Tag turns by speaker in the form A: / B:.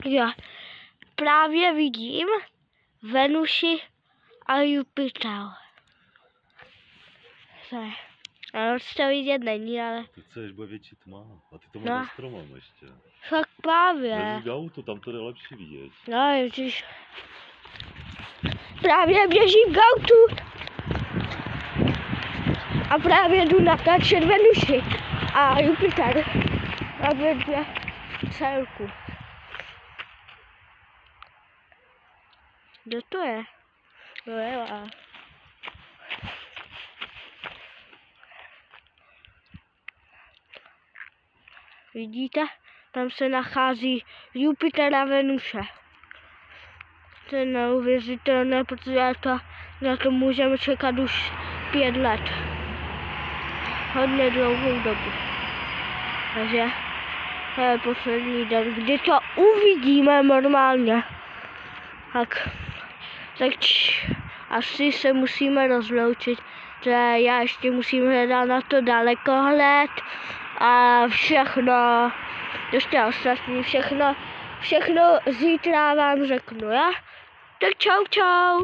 A: Jo, právě vidím Venuši a Jupiter. Ale to vidět není, ale...
B: Ty chceš, bude větší tma. A ty to máš za stromem ještě.
A: Tak právě.
B: Jezdí k autu, tam to je lepší vidět.
A: No, ježiš. Právě běžím k autu. A právě jdu natáčet Venuši a Jupiter. A vedle celku. Kdo to je? No jo. Vidíte? Tam se nachází Jupiter a Venuše. To je neuvěřitelné, protože na to můžeme čekat už 5 let. Hodně dlouhou dobu. Takže to je poslední den, kdy to uvidíme normálně. Tak asi se musíme rozloučit, že já ještě musím hledat na to dalekohled a všechno, ještě ostatní, všechno zítra vám řeknu, ja? Tak čau.